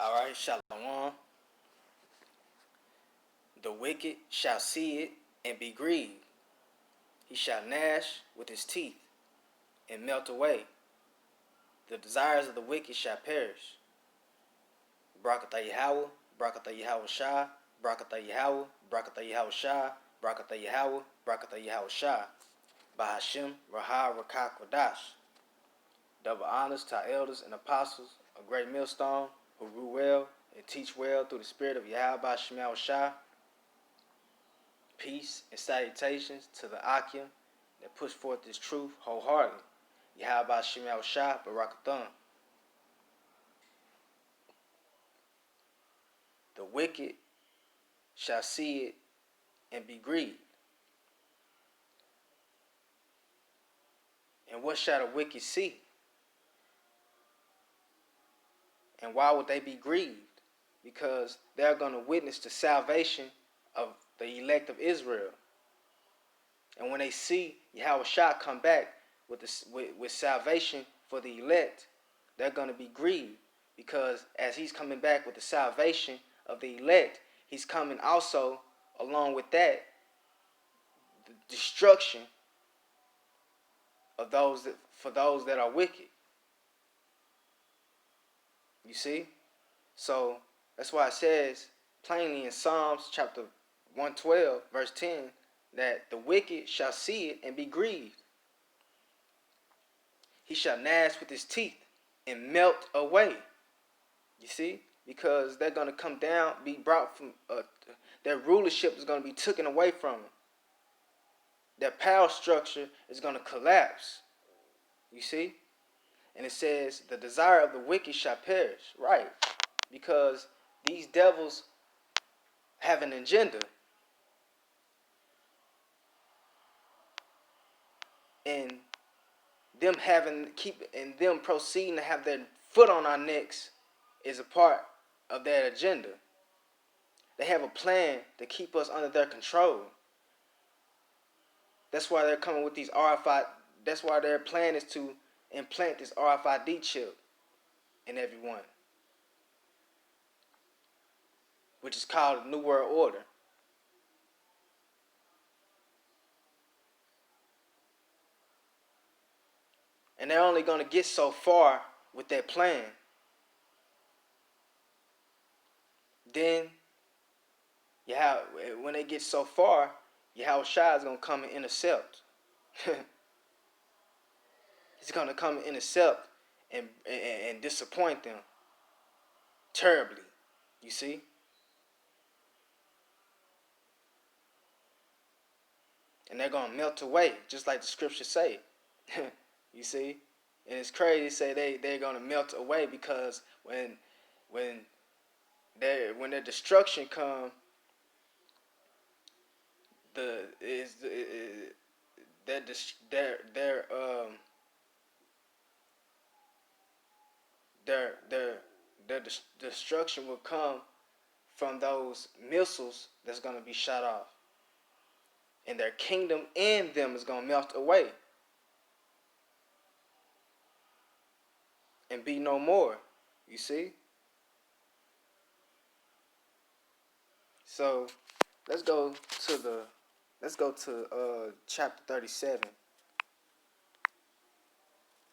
All right, Shalom. The wicked shall see it and be grieved. He shall gnash with his teeth and melt away. The desires of the wicked shall perish. Barakatah Yahweh, Barakatah Yahweh Shah, Barakatah Yahweh, Barakatah Yahweh Shah, Barakatah Yahweh, Barakatah Yahweh Shah. Bahashim Rahah Rakah Kodash. Double honors to our elders and apostles, a great millstone who rule well and teach well through the spirit of Yahweh Shemel Shah. Peace and salutations to the Akim that push forth this truth wholeheartedly. Yahweh Shemel Shah Barakathon. The wicked shall see it and be grieved. And what shall the wicked see? And why would they be grieved? Because they're going to witness the salvation of the elect of Israel. And when they see Yahweh Shah come back with salvation for the elect, they're going to be grieved. Because as he's coming back with the salvation of the elect, he's coming also, along with that, the destruction of those that are wicked. You see? So that's why it says plainly in Psalms chapter 112, verse 10, that the wicked shall see it and be grieved. He shall gnash with his teeth and melt away. You see? Because they're going to come down, be brought from, their rulership is going to be taken away from them. Their power structure is going to collapse. You see? And it says, the desire of the wicked shall perish. Right. Because these devils have an agenda. And them proceeding to have their foot on our necks is a part of their agenda. They have a plan to keep us under their control. That's why they're coming with these RFID. That's why their plan is to implant this RFID chip in everyone, which is called the New World Order. And they're only going to get so far with their plan. Then, when they get so far, Yahweh Shah is going to come and intercept. He's going to come and intercept and disappoint them terribly. You see? And they're going to melt away, just like the scriptures say. You see? And it's crazy to say they're going to melt away, because when their destruction comes, their destruction will come from those missiles that's going to be shot off. And their kingdom and them is going to melt away and be no more. You see? So let's go to chapter 37.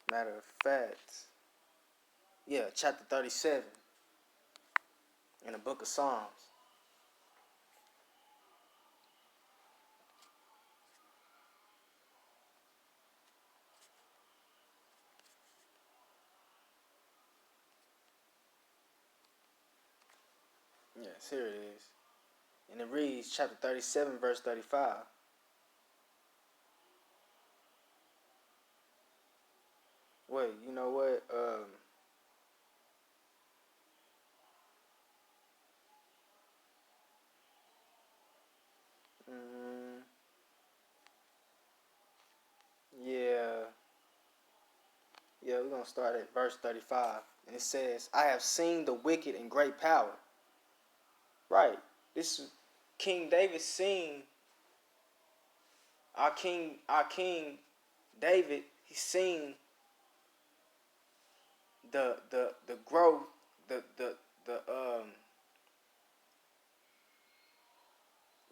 Matter of fact, yeah, chapter 37 in the book of Psalms. Yes, here it is. And it reads, chapter 37, verse 35. Wait, you know what? Yeah, we're going to start at verse 35. And it says, I have seen the wicked in great power. Right. This is King David seen our king David. He's seen the growth, the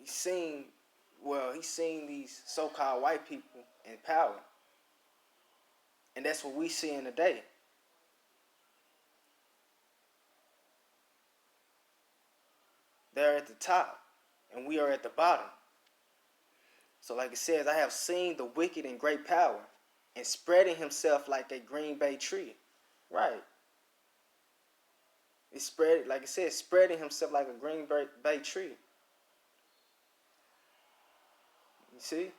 he's seen these so-called white people in power. And that's what we see in today. They're at the top, and we are at the bottom. So like it says, I have seen the wicked in great power, and spreading himself like a green bay tree. Right. It's spread, like it says, spreading himself like a green bay tree. You see?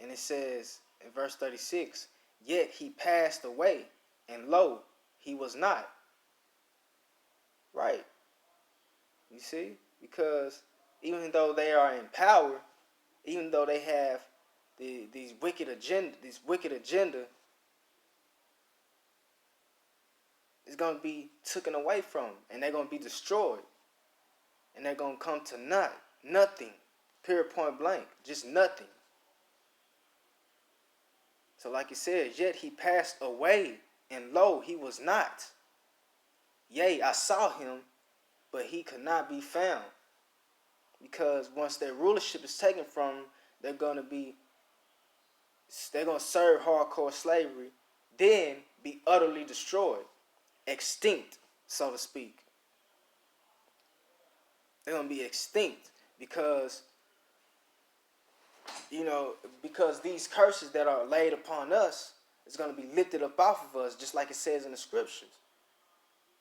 And it says in verse 36, yet he passed away, and lo, he was not. Right. You see? Because even though they are in power, even though they have these wicked agenda, is going to be taken away from them, and they're going to be destroyed, and they're going to come to nothing, period, point blank, just nothing. So like it says, yet he passed away, and lo, he was not. Yea, I saw him, but he could not be found. Because once their rulership is taken from them, they're going to serve hardcore slavery, then be utterly destroyed, extinct, so to speak. They're going to be extinct because, because these curses that are laid upon us is going to be lifted up off of us, just like it says in the scriptures.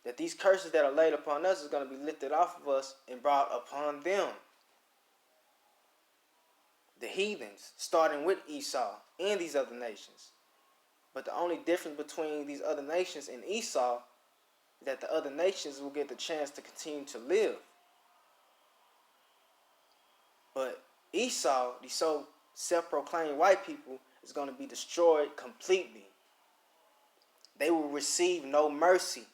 That these curses that are laid upon us is going to be lifted off of us and brought upon them. The heathens, starting with Esau and these other nations. But the only difference between these other nations and Esau is that the other nations will get the chance to continue to live. But Esau, the so self-proclaimed white people, is going to be destroyed completely. They will receive no mercy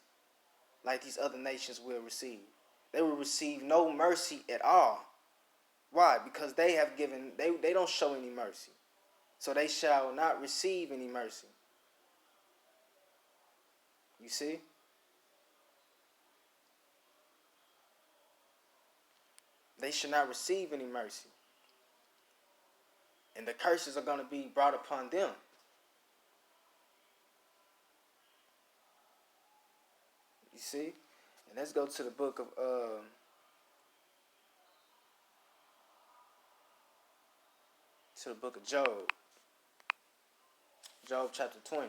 like these other nations will receive. They will receive no mercy at all. Why? Because they don't show any mercy. So they shall not receive any mercy. You see? They should not receive any mercy. And the curses are going to be brought upon them. You see? And let's go to the book of Job. Job chapter 20.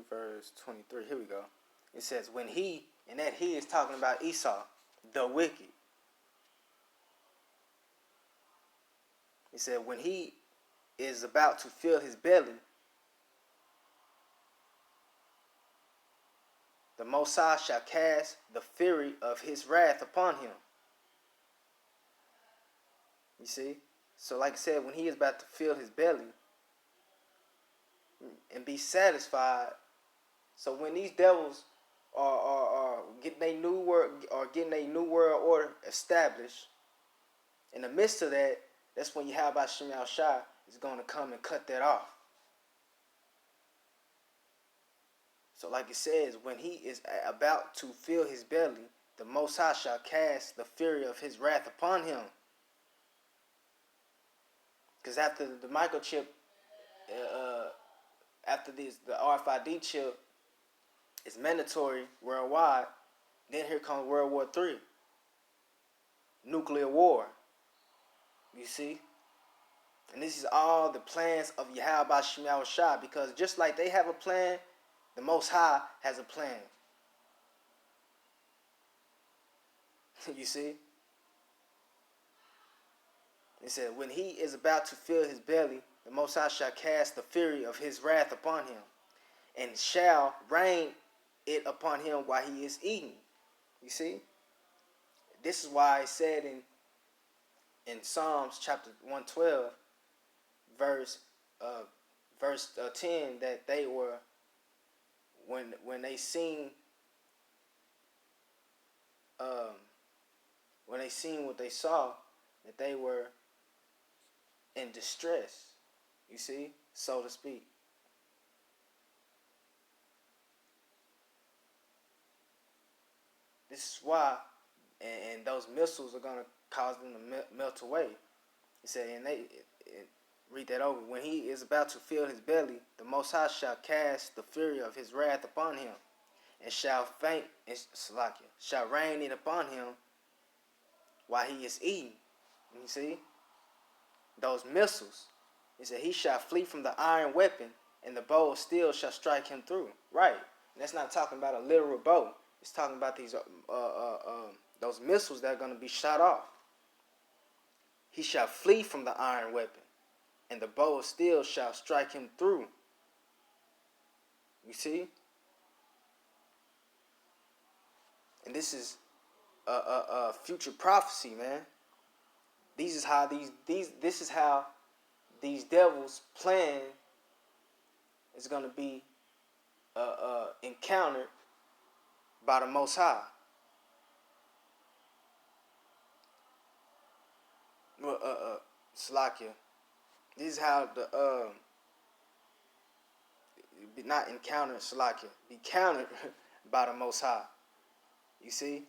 Verse 23. Here we go. It says, when he, and that he is talking about Esau, the wicked. He said, when he is about to fill his belly, the Most High shall cast the fury of his wrath upon him. You see? So like I said, when he is about to fill his belly and be satisfied, so when these devils are getting a new world order established, in the midst of that, that's when Yahweh Shem Shai is going to come and cut that off. So like it says, when he is about to fill his belly, the Most High shall cast the fury of his wrath upon him. Because after the microchip, after the RFID chip is mandatory worldwide, then here comes World War III. Nuclear war. You see? And this is all the plans of Yahweh Shem Shai, because just like they have a plan, the Most High has a plan. You see? It said, when he is about to fill his belly, the Most High shall cast the fury of his wrath upon him, and shall rain it upon him while he is eating. You see? This is why it said in Psalms chapter 112, verse 10, that they were, when they seen when they seen what they saw, that they were in distress, you see, so to speak. This is why, and those missiles are going to cause them to melt away. He said, read that over. When he is about to fill his belly, the Most High shall cast the fury of his wrath upon him, and shall faint, and shall rain it upon him while he is eating. You see? Those missiles. He said, he shall flee from the iron weapon, and the bow of steel shall strike him through. Right. And that's not talking about a literal bow. It's talking about these those missiles that are going to be shot off. He shall flee from the iron weapon, and the bow of steel shall strike him through. You see? And this is a future prophecy, man. This is how these devils' plan is going to be encountered by the Most High. Salakia. This is how not encountered, Salakia, be countered by the Most High. You see?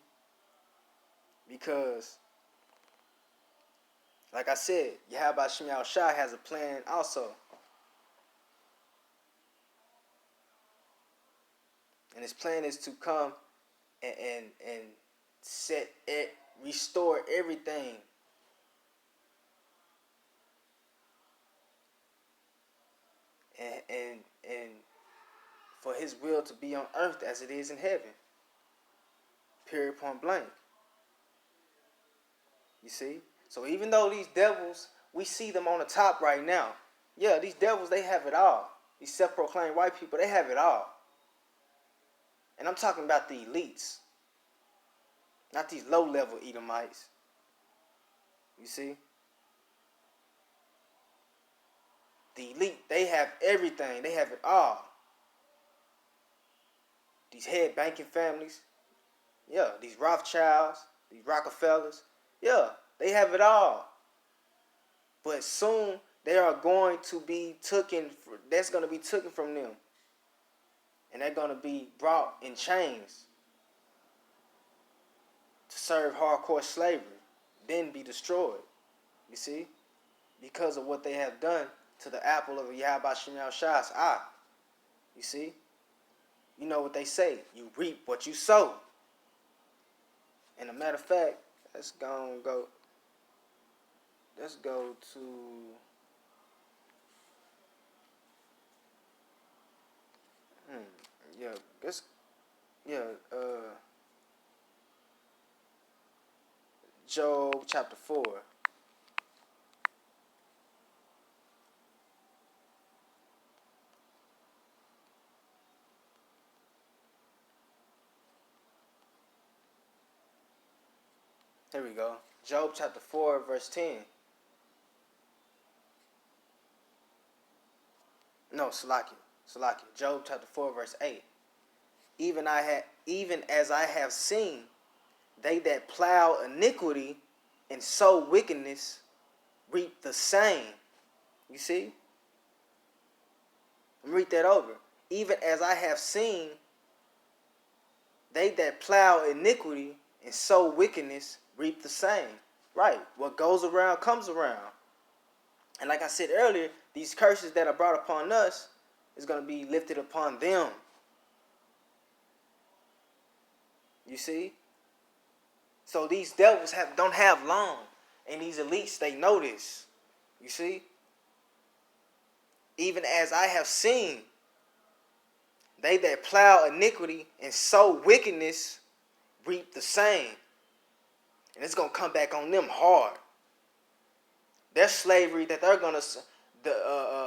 Because, like I said, Yahweh Shem Yahushua has a plan also. And his plan is to come and restore everything. And for his will to be on earth as it is in heaven. Period, point blank. You see? So even though these devils, we see them on the top right now. Yeah, these devils, they have it all. These self-proclaimed white people, they have it all. And I'm talking about the elites. Not these low-level Edomites. You see? The elite, they have everything. They have it all. These head banking families. Yeah, these Rothschilds, these Rockefellers. Yeah, they have it all. But soon, they are going to be taken. That's going to be taken from them. And they're going to be brought in chains to serve hardcore slavery, then be destroyed. You see? Because of what they have done to the apple of Yahweh Shem Yahushua's eye. You see? You know what they say. You reap what you sow. And a matter of fact, let's go to Job chapter 4. Here we go. Job chapter 4, verse 10. No, Salakia. Job chapter 4, verse 8. Even as I have seen, they that plow iniquity and sow wickedness reap the same. You see? Let me read that over. Even as I have seen, they that plow iniquity and sow wickedness reap the same. Right. What goes around comes around. And like I said earlier, these curses that are brought upon us is going to be lifted upon them. You see? So these devils don't have long. And these elites, they know this. You see? Even as I have seen, they that plow iniquity and sow wickedness reap the same. And it's going to come back on them hard. Their slavery that they're going to,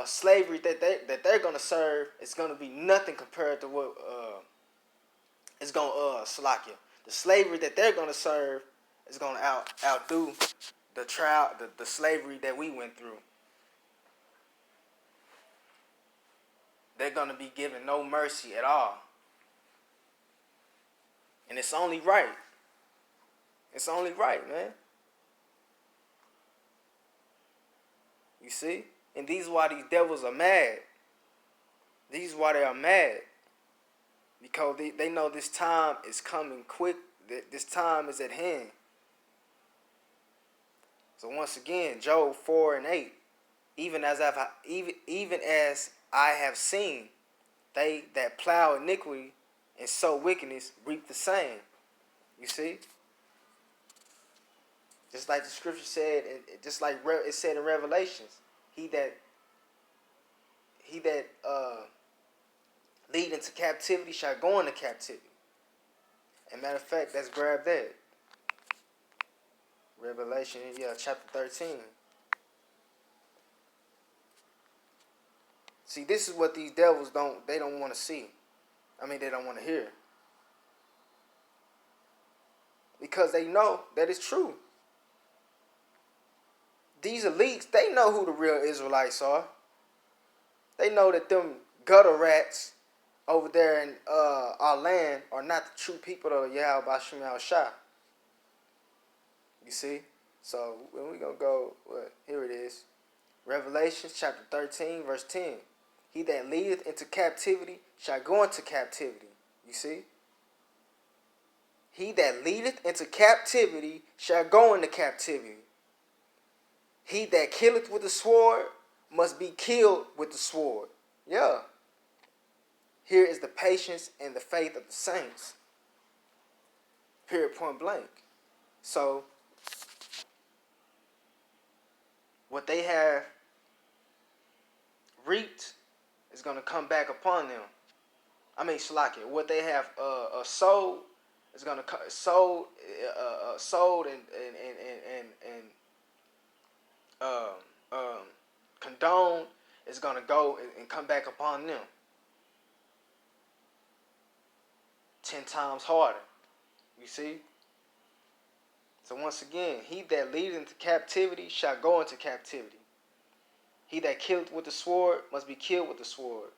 slavery that they're going to serve is going to be nothing compared to what it's going to Salakia. The slavery that they're going to serve is going to outdo the slavery that we went through. They're going to be given no mercy at all. And it's only right. It's only right, man. You see? And these is why these devils are mad. These is why they are mad. Because they know this time is coming quick. This time is at hand. So once again, Job 4:8. Even as I have seen, they that plow iniquity and sow wickedness reap the same. You see? Just like the scripture said, just like it said in Revelations, he that lead into captivity shall go into captivity. And matter of fact, let's grab that. Revelation, chapter 13. See, this is what these devils don't want to see. I mean, they don't want to hear. Because they know that it's true. These elites, they know who the real Israelites are. They know that them gutter rats over there in our land are not the true people of Yahweh Bashim Al-Shah. You see? So, when we going to go, here it is. Revelation chapter 13, verse 10. He that leadeth into captivity shall go into captivity. You see? He that leadeth into captivity shall go into captivity. He that killeth with the sword must be killed with the sword. Yeah. Here is the patience and the faith of the saints. Period, point blank. So, what they have reaped is going to come back upon them. I mean, Shalakia, what they have sold is going to sold and condoned is going to go and come back upon them 10 times harder. You see? So once again, he that leadeth into captivity shall go into captivity. He that killeth with the sword must be killed with the sword.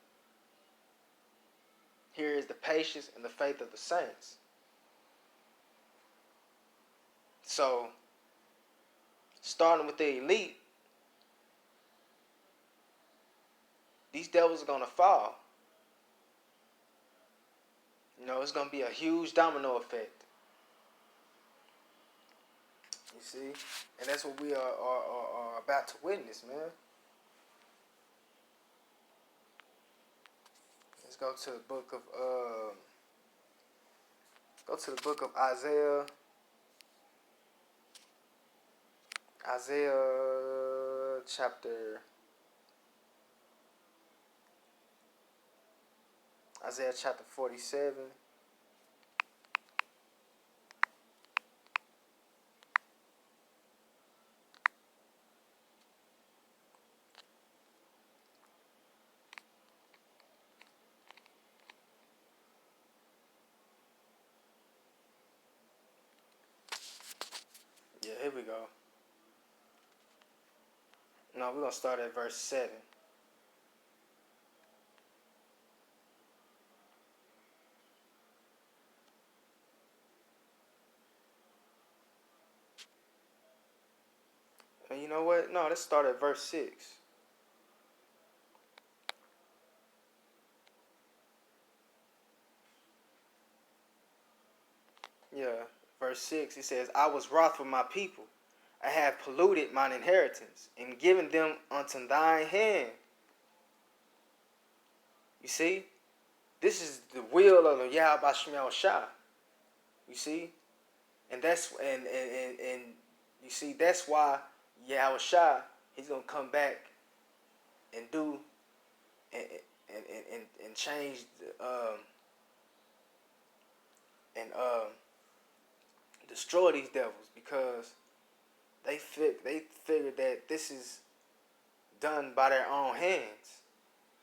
Here is the patience and the faith of the saints. So, starting with the elite, these devils are going to fall. You know, it's going to be a huge domino effect. You see? And that's what we are about to witness, man. Let's go to the book of Isaiah. Isaiah chapter 47. Yeah, here we go. No, we're going to start at verse 7. And you know what? No, let's start at verse 6. Yeah, verse 6, it says, I was wroth with my people. I have polluted mine inheritance and given them unto thine hand. You see? This is the will of the Yahweh Bashim Shah. You see? And that's and you see that's why Yahweh Shah, he's gonna come back and do and change and destroy these devils, because they figured that this is done by their own hands.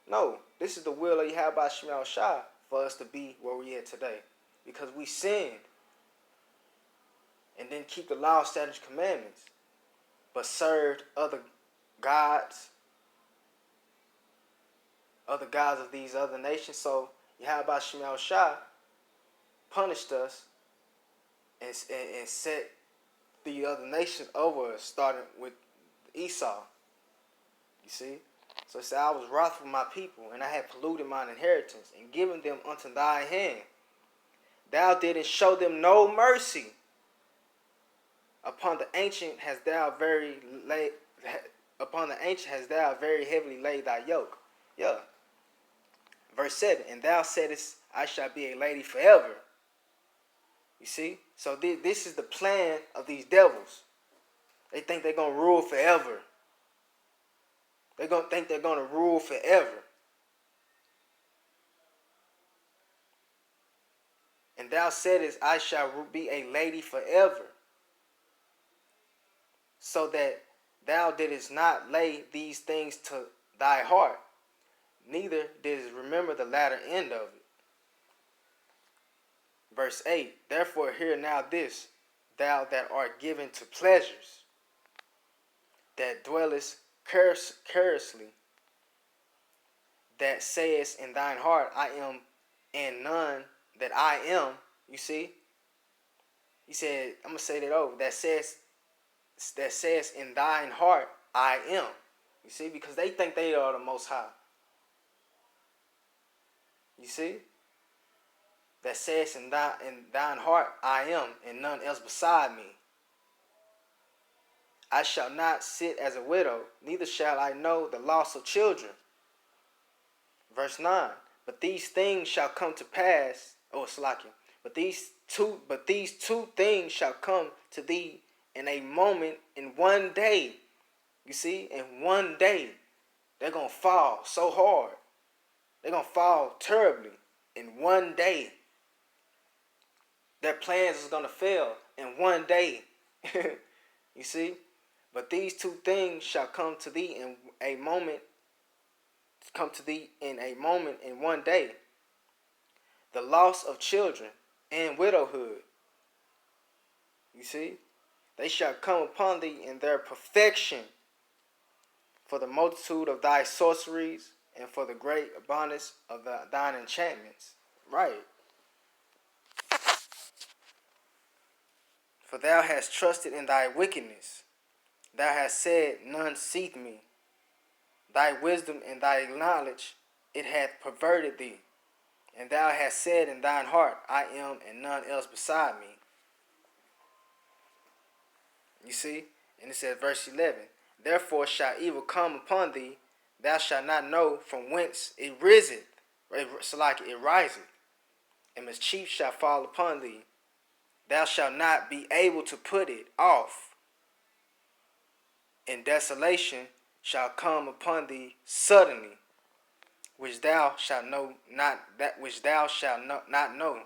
No, this is the will of Yahweh Shema Shah for us to be where we at today, because we sinned and didn't keep the law, statutes, commandments, but served other gods of these other nations. So Yahweh Shema Shah punished us and set the other nations over us, starting with Esau. You see? So it said, I was wroth with my people, and I had polluted mine inheritance, and given them unto thy hand. Thou didst show them no mercy. Upon the ancient hast thou very heavily laid thy yoke. Yeah. Verse 7, and thou saidest, I shall be a lady forever. You see? So this is the plan of these devils. They think they're going to rule forever. They're going to think they're going to rule forever. And thou saidest, I shall be a lady forever. So that thou didst not lay these things to thy heart, neither didst remember the latter end of it. Verse 8, therefore hear now this, thou that art given to pleasures, that dwellest curiously, that sayest in thine heart, I am, and none that I am. You see? He said, I'm going to say that over, that says in thine heart, I am. You see? Because they think they are the Most High. You see? That says in thine heart, I am, and none else beside me. I shall not sit as a widow, neither shall I know the loss of children. Verse 9, but these things shall come to pass, Salakia, but these two things shall come to thee in a moment, in one day. You see, in one day, they're going to fall so hard. They're going to fall terribly in one day. Their plans is going to fail in one day. You see? But these two things shall come to thee in a moment, in one day. The loss of children and widowhood. You see? They shall come upon thee in their perfection, for the multitude of thy sorceries, and for the great abundance of thine enchantments. Right. For thou hast trusted in thy wickedness. Thou hast said, none seeth me. Thy wisdom and thy knowledge, it hath perverted thee. And thou hast said in thine heart, I am, and none else beside me. You see? And it says, verse 11, therefore shall evil come upon thee, thou shalt not know from whence it riseth, it riseth, and mischief shall fall upon thee, thou shalt not be able to put it off, and desolation shall come upon thee suddenly, which thou shalt not know.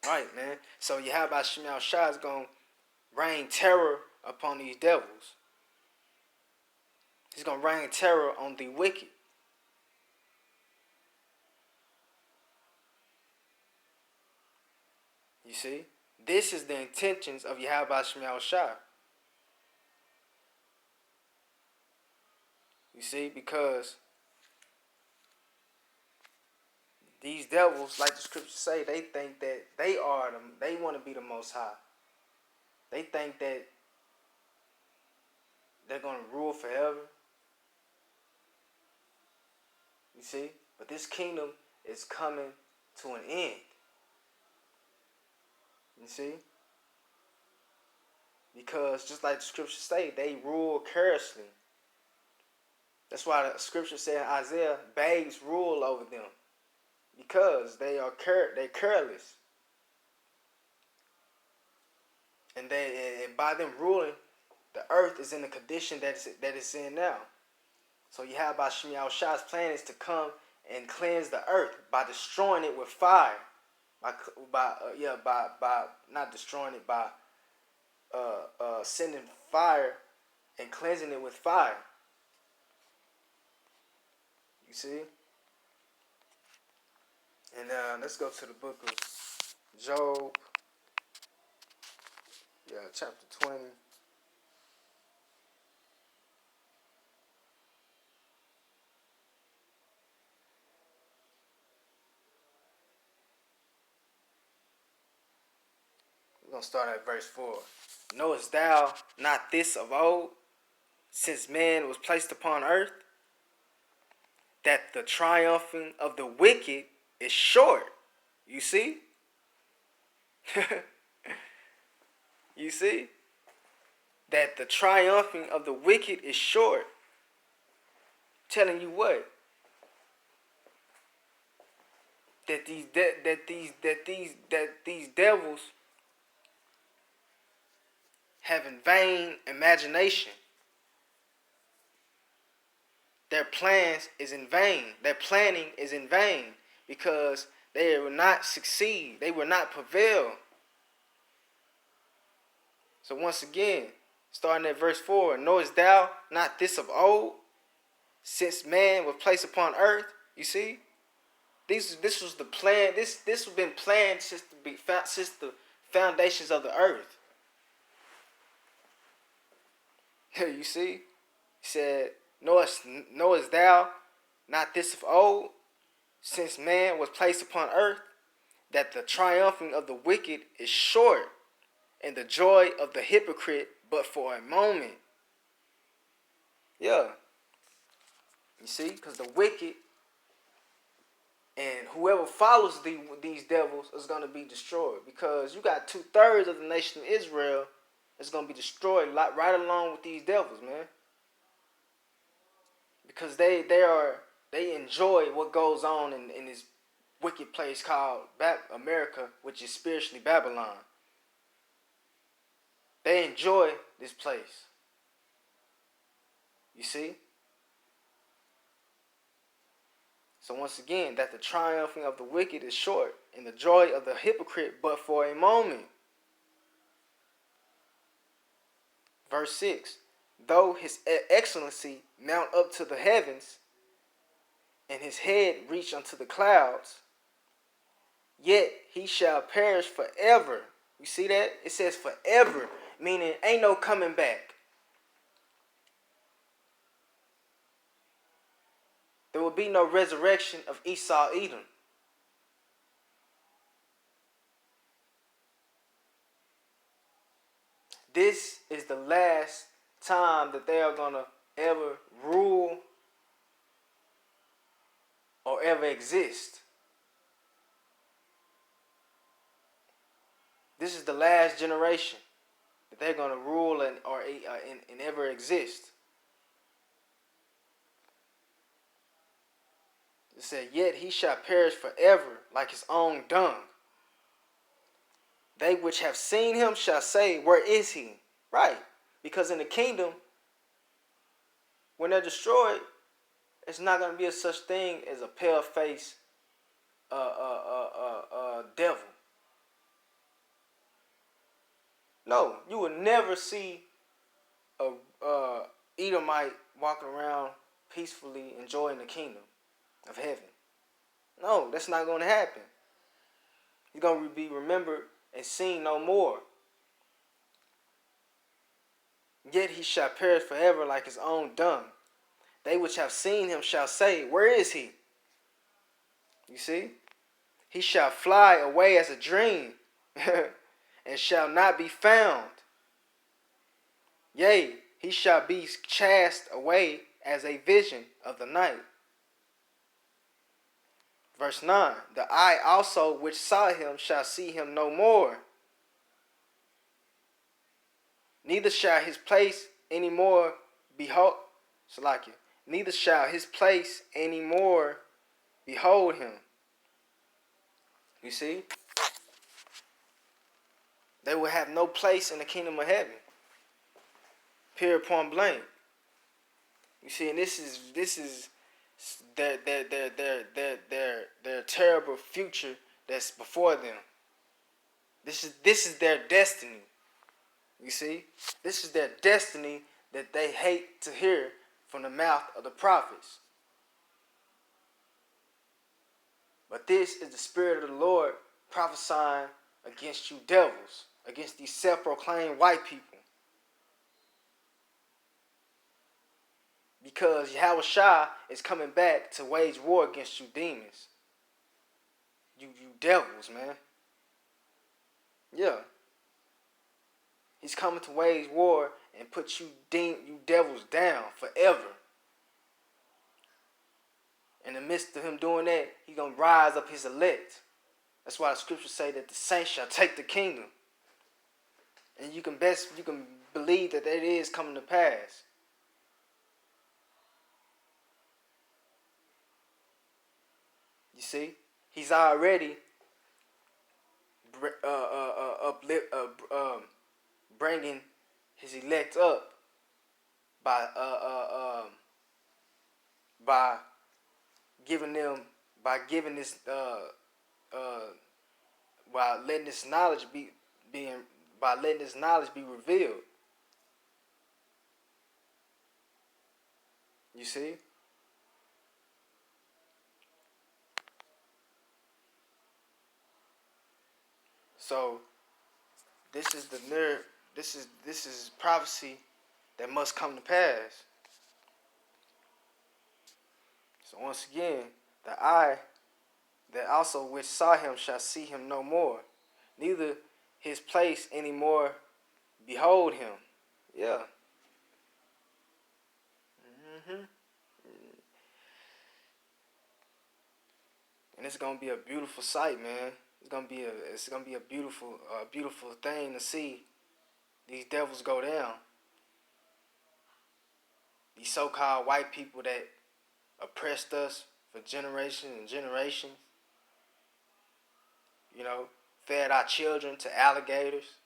Right, man. So Yahweh Shemel Shah is going to rain terror upon these devils. He's going to rain terror on the wicked. You see? This is the intentions of Yahweh Shemel Shah. You see? Because these devils, like the scriptures say, they think that they want to be the Most High. They think that they're going to rule forever. You see? But this kingdom is coming to an end. You see? Because just like the scriptures say, they rule carelessly. That's why the scripture said in Isaiah, babes rule over them. Because they're careless. And by them ruling, the earth is in the condition that it's in now. So Yahweh Shemel Shah's plan is to come and cleanse the earth by destroying it with fire. By not destroying it, by sending fire and cleansing it with fire. You see? And let's go to the book of Job. Yeah, chapter 20. We're going to start at verse 4. Knowest thou not this of old, since man was placed upon earth, that the triumphing of the wicked is short? You see? You see? That the triumphing of the wicked is short. Telling you what? That these devils have in vain imagination. Their plans is in vain. Their planning is in vain because they will not succeed. They will not prevail. So once again, starting at verse 4, knowest thou not this of old, since man was placed upon earth? You see, this was the plan. This has been planned since the foundations of the earth. You see, he said, knowest thou not this of old, since man was placed upon earth, that the triumphing of the wicked is short, and the joy of the hypocrite but for a moment. Yeah. You see, because the wicked and whoever follows these devils is going to be destroyed. Because you got 2/3 of the nation of Israel is going to be destroyed right along with these devils, man. Because they enjoy what goes on in this wicked place called America, which is spiritually Babylon. They enjoy this place. You see? So once again, that the triumphing of the wicked is short, and the joy of the hypocrite but for a moment. Verse 6. Though his excellency mount up to the heavens, and his head reach unto the clouds, yet he shall perish forever. You see that? It says forever, meaning ain't no coming back. There will be no resurrection of Esau, Edom. This is the last time that they are going to ever rule or ever exist. This is the last generation that they're going to rule and ever exist. It said, yet he shall perish forever like his own dung. They which have seen him shall say, where is he? Right. Because in the kingdom, when they're destroyed, it's not going to be a such thing as a pale-faced devil. No, you will never see a Edomite walking around peacefully enjoying the kingdom of heaven. No, that's not going to happen. He's going to be remembered and seen no more. Yet he shall perish forever like his own dung. They which have seen him shall say, where is he? You see? He shall fly away as a dream and shall not be found. Yea, he shall be cast away as a vision of the night. Verse 9, the eye also which saw him shall see him no more. Neither shall his place any more behold. Salakia. Neither shall his place any more behold him. You see? They will have no place in the kingdom of heaven. Period, point blank. You see, and this is their terrible future that's before them. This is their destiny. You see? This is their destiny that they hate to hear from the mouth of the prophets. But this is the Spirit of the Lord prophesying against you devils, against these self-proclaimed white people. Because Yahweh Shah is coming back to wage war against you demons. You devils, man. Yeah. He's coming to wage war and put you devils down forever. In the midst of him doing that, he's going to rise up his elect. That's why the scriptures say that the saints shall take the kingdom. And you can believe that that is coming to pass. You see, he's already bringing his elect up by giving this by letting this knowledge be revealed. You see? So this is prophecy that must come to pass. So once again, the eye that also which saw him shall see him no more, neither his place any more behold him. Yeah. And it's gonna be a beautiful sight, man. It's gonna be a beautiful thing to see these devils go down. These so-called white people that oppressed us for generations and generations. You know, fed our children to alligators.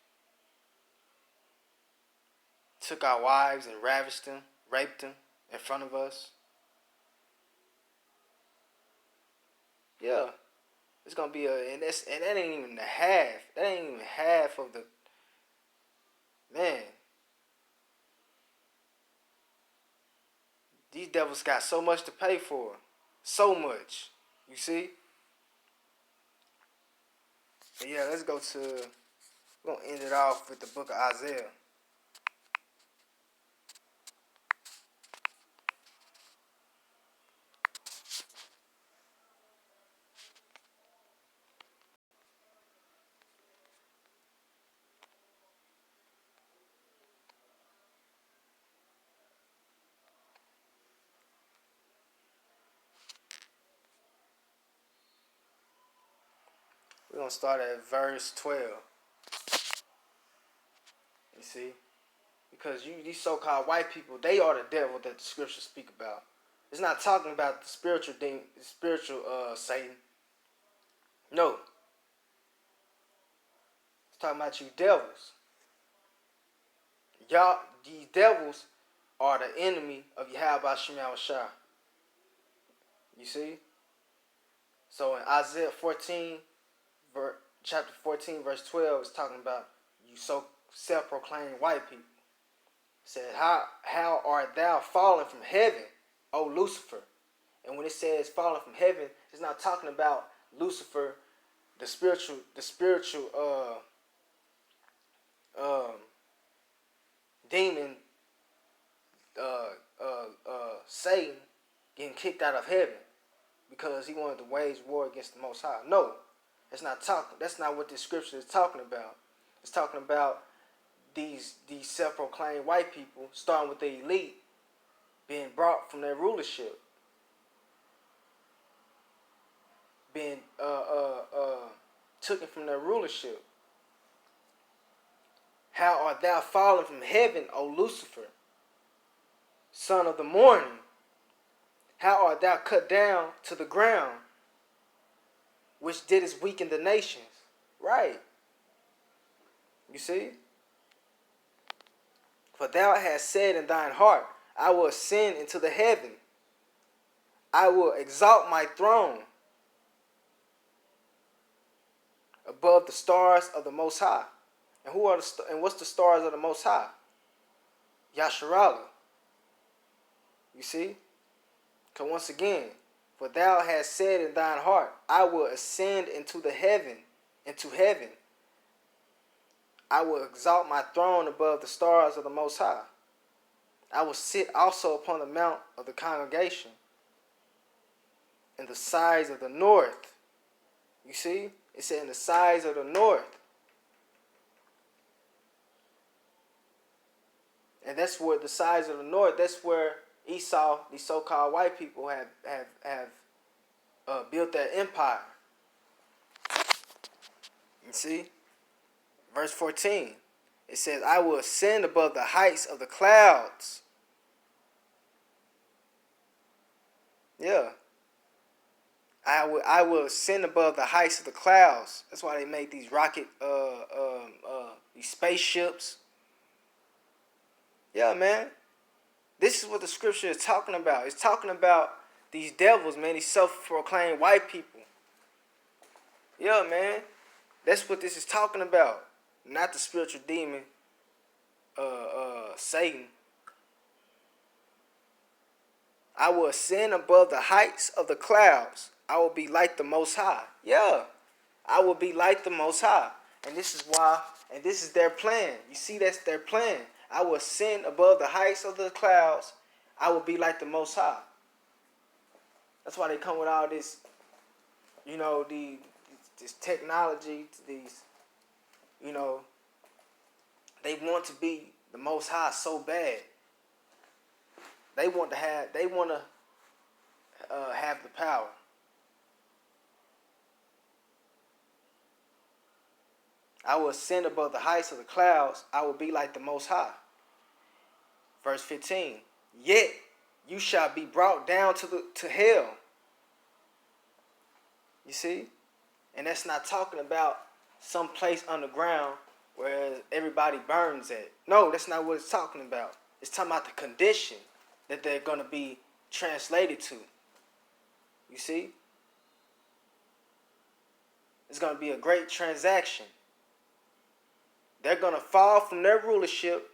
Took our wives and ravished them, raped them in front of us. Yeah. It's gonna be and that ain't even the half. That ain't even half of the man. These devils got so much to pay for. So much. You see? But yeah, let's go to, we're gonna end it off with the book of Isaiah. We're gonna start at verse 12. You see? Because these so-called white people, they are the devil that the scriptures speak about. It's not talking about the spiritual Satan. No. It's talking about you devils. Y'all, these devils are the enemy of Yahweh Shema Shah. You see? So in Isaiah 14, chapter 14, verse 12, is talking about you so self-proclaimed white people. It said, how art thou fallen from heaven, O Lucifer? And when it says fallen from heaven, it's not talking about Lucifer, the spiritual demon, Satan, getting kicked out of heaven because he wanted to wage war against the Most High. No, that's not what this scripture is talking about. It's talking about these self-proclaimed white people, starting with the elite, being brought from their rulership, being taken from their rulership. How art thou fallen from heaven, O Lucifer, son of the morning? How art thou cut down to the ground, which didst weaken the nations? Right. You see? For thou hast said in thine heart, I will ascend into the heaven. I will exalt my throne above the stars of the Most High. And what's the stars of the Most High? Yasharallah. You see? Because once again, for thou hast said in thine heart, I will ascend into heaven. I will exalt my throne above the stars of the Most High. I will sit also upon the mount of the congregation in the sides of the north. You see? It said in the sides of the north. And that's where the sides of the north, that's where Esau, these so-called white people, have built their empire. You see? Verse 14. It says, I will ascend above the heights of the clouds. Yeah. I will ascend above the heights of the clouds. That's why they make these rocket these spaceships. Yeah, man. This is what the scripture is talking about. It's talking about these devils, man, these self-proclaimed white people. Yeah, man. That's what this is talking about. Not the spiritual demon, Satan. I will ascend above the heights of the clouds. I will be like the Most High. Yeah, I will be like the Most High. And this is why, and this is their plan. You see, that's their plan. I will ascend above the heights of the clouds. I will be like the Most High. That's why they come with all this, you know, this technology, these, you know, they want to be the Most High so bad. They want to have the power. I will ascend above the heights of the clouds. I will be like the Most High. Verse 15. Yet you shall be brought down to hell. You see? And that's not talking about some place underground where everybody burns at. No, that's not what it's talking about. It's talking about the condition that they're going to be translated to. You see? It's going to be a great transaction. They're going to fall from their rulership